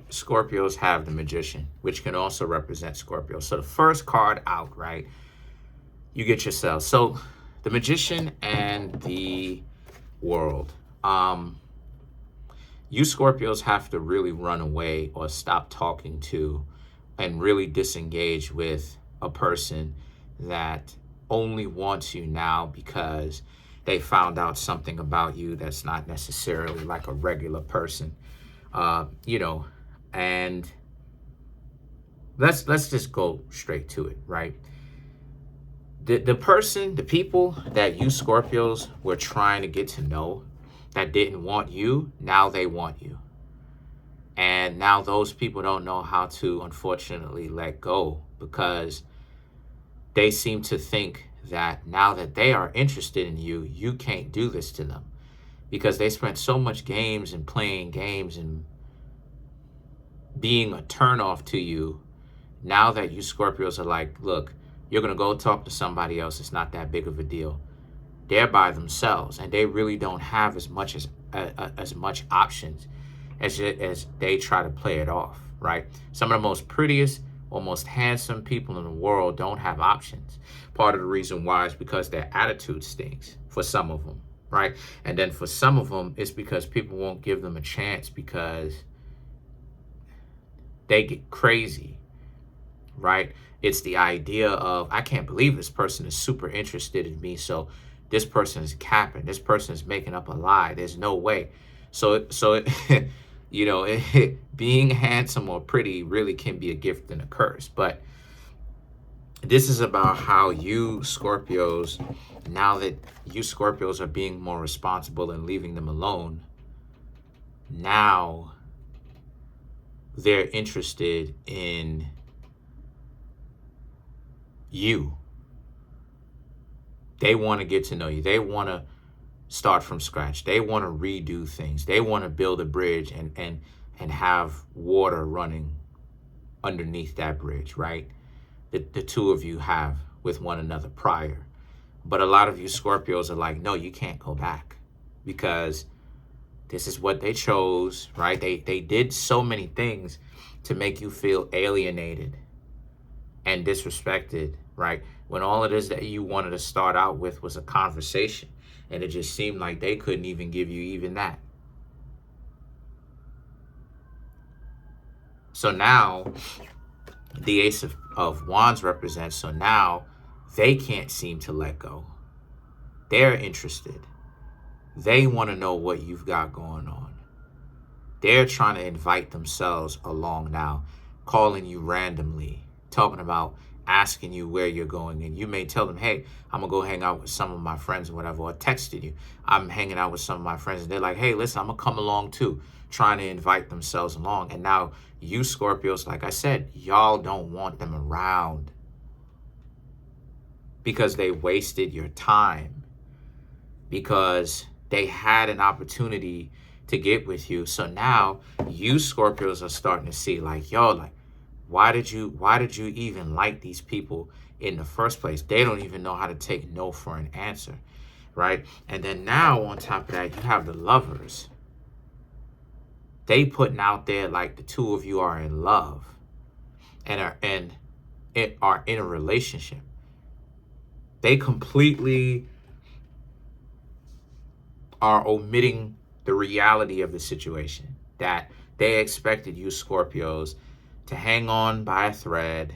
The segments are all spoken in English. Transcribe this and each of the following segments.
Scorpios have the Magician, which can also represent Scorpio. So the first card out, right? You get yourself. So the Magician and the World. You Scorpios have to really run away or stop talking to and really disengage with a person that only wants you now because they found out something about you that's not necessarily like a regular person. You know, and let's just go straight to it, right? The people that you Scorpios were trying to get to know that didn't want you, now they want you. And now those people don't know how to, unfortunately, let go, because they seem to think that now that they are interested in you, you can't do this to them, because they spent so much games and playing games and being a turnoff to you. Now that you Scorpios are like, look, you're going to go talk to somebody else. It's not that big of a deal. They're by themselves, and they really don't have as much options as they try to play it off, right? Some of the most prettiest or most handsome people in the world don't have options. Part of the reason why is because their attitude stinks for some of them, right? And then for some of them, it's because people won't give them a chance because they get crazy, right? It's the idea of, I can't believe this person is super interested in me, so this person is capping. This person is making up a lie. There's no way. So you know, being handsome or pretty really can be a gift and a curse. But this is about how you Scorpios, now that you Scorpios are being more responsible and leaving them alone, now they're interested in you. They want to get to know you. They want to start from scratch. They want to redo things. They want to build a bridge and have water running underneath that bridge, right? The two of you have with one another prior. But a lot of you Scorpios are like, no, you can't go back, because this is what they chose, right? They did so many things to make you feel alienated and disrespected, right? When all it is that you wanted to start out with was a conversation, and it just seemed like they couldn't even give you even that. So now the Ace of Wands represents, so now they can't seem to let go. They're interested. They want to know what you've got going on. They're trying to invite themselves along now, calling you randomly, talking about asking you where you're going. And you may tell them, hey, I'm going to go hang out with some of my friends or whatever, or texted you, I'm hanging out with some of my friends. And they're like, hey, listen, I'm going to come along too, trying to invite themselves along. And now you Scorpios, like I said, y'all don't want them around because they wasted your time, because they had an opportunity to get with you. So now you Scorpios are starting to see like, yo, like, why did you even like these people in the first place? They don't even know how to take no for an answer, right? And then now on top of that, you have the Lovers. They putting out there like the two of you are in love and are in a relationship. They completely are omitting the reality of the situation, that they expected you Scorpios to hang on by a thread,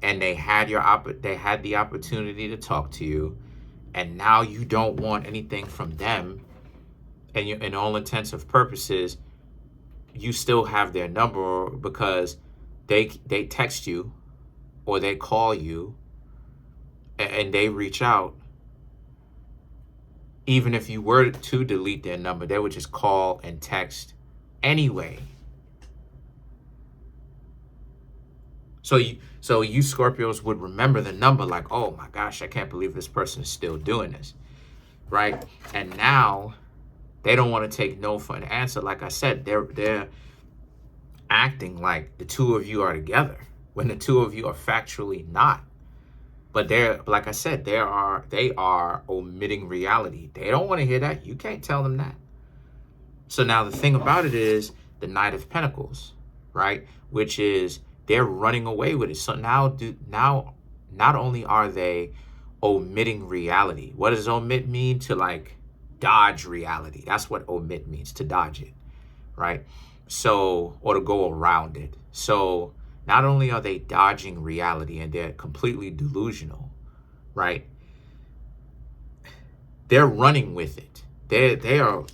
and they had the opportunity to talk to you, and now you don't want anything from them, and you, in all intents and purposes, you still have their number because they text you or they call you and they reach out. Even if you were to delete their number, they would just call and text anyway. So you Scorpios would remember the number like, oh my gosh, I can't believe this person is still doing this, right? And now they don't want to take no for an answer. Like I said, they're acting like the two of you are together when the two of you are factually not. But they're, like I said, they are omitting reality. They don't want to hear that. You can't tell them that. So now the thing about it is, the Knight of Pentacles, right? Which is they're running away with it. So now not only are they omitting reality. What does omit mean? To like dodge reality. That's what omit means, to dodge it, right? So, or to go around it. So not only are they dodging reality and they're completely delusional, right? They're running with it. They are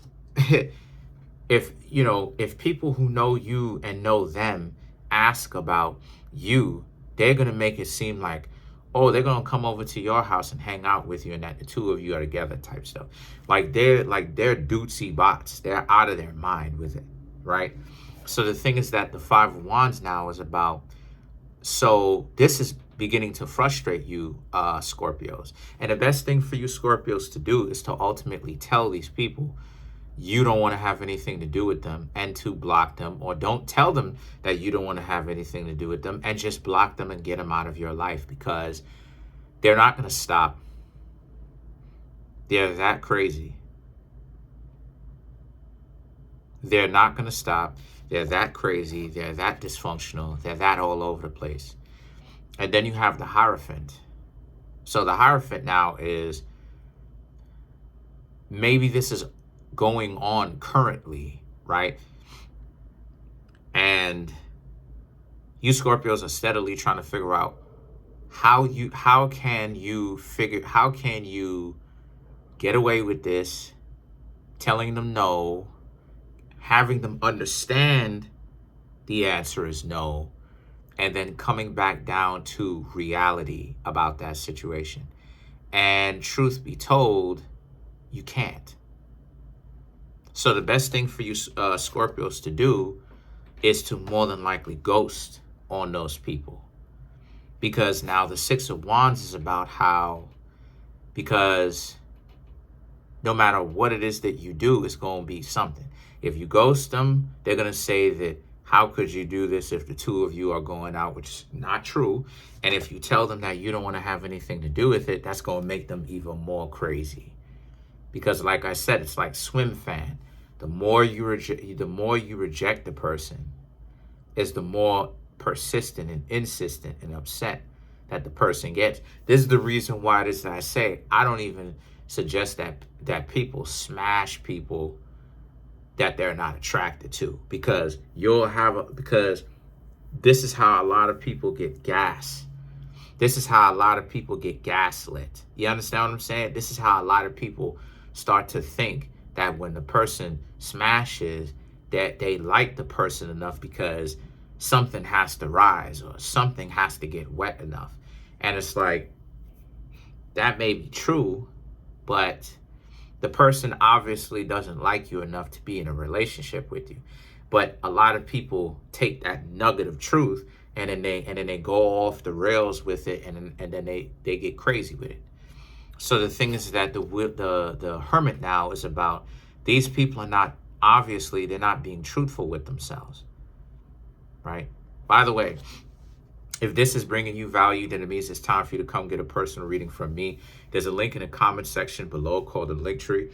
if people who know you and know them ask about you, they're going to make it seem like, oh, they're going to come over to your house and hang out with you and that the two of you are together type stuff. They're dootsy bots. They're out of their mind with it, right? So the thing is that the Five of Wands now is about, so this is beginning to frustrate you, Scorpios. And the best thing for you Scorpios to do is to ultimately tell these people you don't want to have anything to do with them and to block them, or don't tell them that you don't want to have anything to do with them and just block them and get them out of your life, because they're not going to stop. They're that crazy. They're not going to stop. They're that crazy. They're that dysfunctional. They're that all over the place. And then you have the Hierophant. So the Hierophant now is, maybe this is going on currently, right? And you Scorpios are steadily trying to figure out how can you get away with this, telling them no, having them understand the answer is no, and then coming back down to reality about that situation. And truth be told, you can't. So the best thing for you Scorpios to do is to more than likely ghost on those people. Because now the Six of Wands is about how, because no matter what it is that you do, it's going to be something. If you ghost them, they're going to say that, how could you do this if the two of you are going out, which is not true. And if you tell them that you don't want to have anything to do with it, that's going to make them even more crazy. Because like I said, it's like swim fan. The more you reject the person, is the more persistent and insistent and upset that the person gets. This is the reason why it is that I say I don't even suggest that people smash people that they're not attracted to, because because this is how a lot of people get gas. This is how a lot of people get gaslit. You understand what I'm saying? This is how a lot of people start to think that when the person smashes, that they like the person enough because something has to rise or something has to get wet enough. And it's like, that may be true, but the person obviously doesn't like you enough to be in a relationship with you. But a lot of people take that nugget of truth and then they go off the rails with it, and then they get crazy with it. So the thing is that the Hermit now is about, these people are not, obviously they're not being truthful with themselves, right? By the way, if this is bringing you value, then it means it's time for you to come get a personal reading from me. There's a link in the comment section below called the link tree.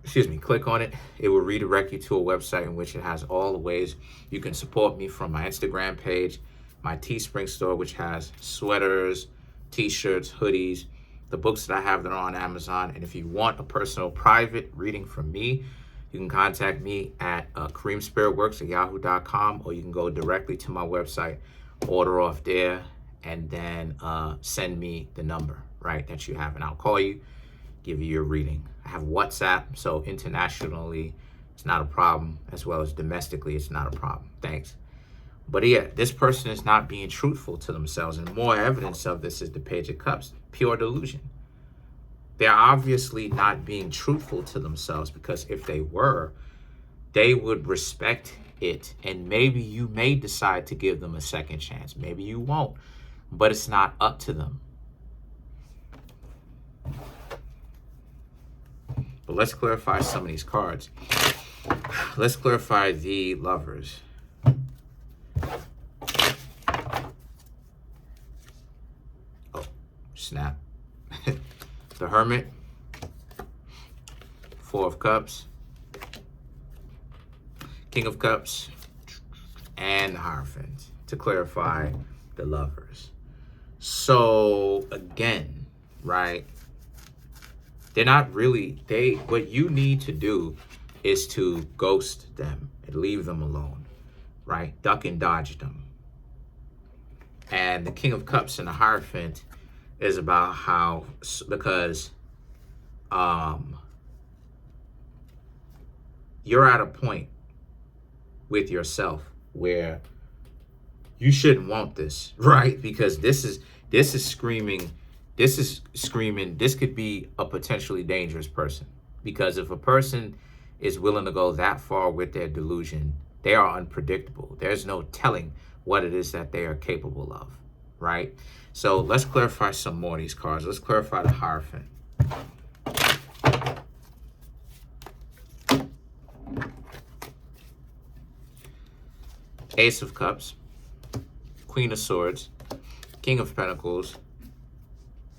Excuse me, click on it. It will redirect you to a website in which it has all the ways you can support me, from my Instagram page, my Teespring store, which has sweaters, t-shirts, hoodies, the books that I have that are on Amazon. And if you want a personal private reading from me, you can contact me at Kareemspiritworks@yahoo.com, or you can go directly to my website, order off there, and then send me the number, right, that you have, and I'll call you, give you your reading. I have WhatsApp, so internationally it's not a problem, as well as domestically it's not a problem. Thanks. But yeah, this person is not being truthful to themselves, and more evidence of this is the Page of Cups, pure delusion. They're obviously not being truthful to themselves, because if they were, they would respect it. And maybe you may decide to give them a second chance. Maybe you won't, but it's not up to them. But let's clarify some of these cards. Let's clarify the Lovers. Oh, snap. The Hermit, Four of Cups, King of Cups, and the Hierophant to clarify the Lovers. So again, right? They're not really, what you need to do is to ghost them and leave them alone, right? Duck and dodge them. And the King of Cups and the Hierophant is about how, because you're at a point with yourself where you shouldn't want this, right? Because this is screaming, this could be a potentially dangerous person. Because if a person is willing to go that far with their delusion, they are unpredictable. There's no telling what it is that they are capable of, right? So let's clarify some more of these cards. Let's clarify the Hierophant. Ace of Cups, Queen of Swords, King of Pentacles,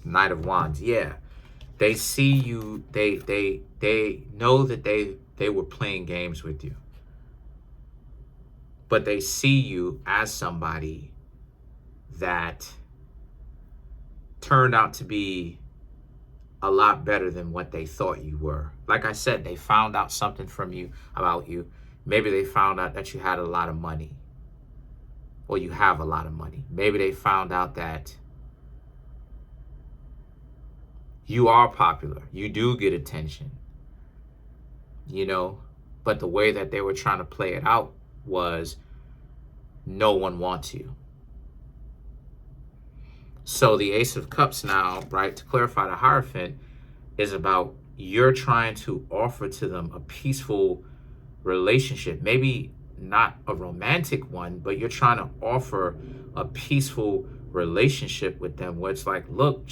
Knight of Wands. Yeah, they see you, they know that they were playing games with you. But they see you as somebody that turned out to be a lot better than what they thought you were. Like I said, they found out something from you, about you. Maybe they found out that you had a lot of money. Or you have a lot of money. Maybe they found out that you are popular. You do get attention. You know, but the way that they were trying to play it out was no one wants you. So the Ace of Cups now, right, to clarify the Hierophant, is about you're trying to offer to them a peaceful relationship. Maybe not a romantic one, but you're trying to offer a peaceful relationship with them where it's like, look,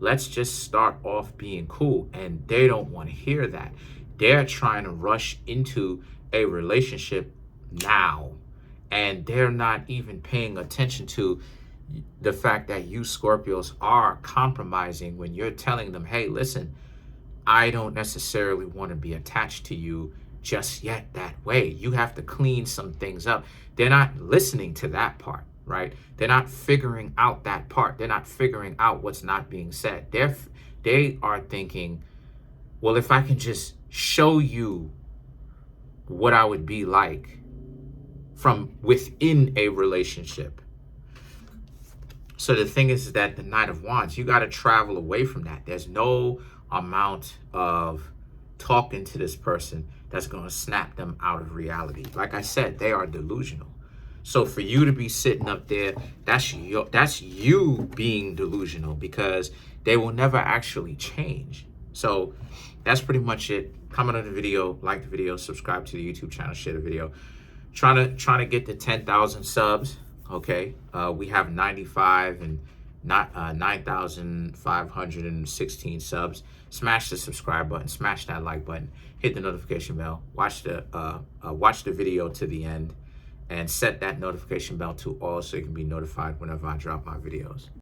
let's just start off being cool. And they don't want to hear that. They're trying to rush into a relationship now. And they're not even paying attention to the fact that you Scorpios are compromising when you're telling them, hey, listen, I don't necessarily want to be attached to you just yet that way. You have to clean some things up. They're not listening to that part, right? They're not figuring out that part. They're not figuring out what's not being said. They are thinking, well, if I can just show you what I would be like from within a relationship. So the thing is that the Knight of Wands, you got to travel away from that. There's no amount of talking to this person that's going to snap them out of reality. Like I said, they are delusional. So for you to be sitting up there, that's you being delusional, because they will never actually change. So that's pretty much it. Comment on the video, like the video, subscribe to the YouTube channel, share the video. Trying to get to 10,000 subs. Okay, we have 95 and not 9,516 subs. Smash the subscribe button, smash that like button, hit the notification bell, watch the video to the end, and set that notification bell to all so you can be notified whenever I drop my videos.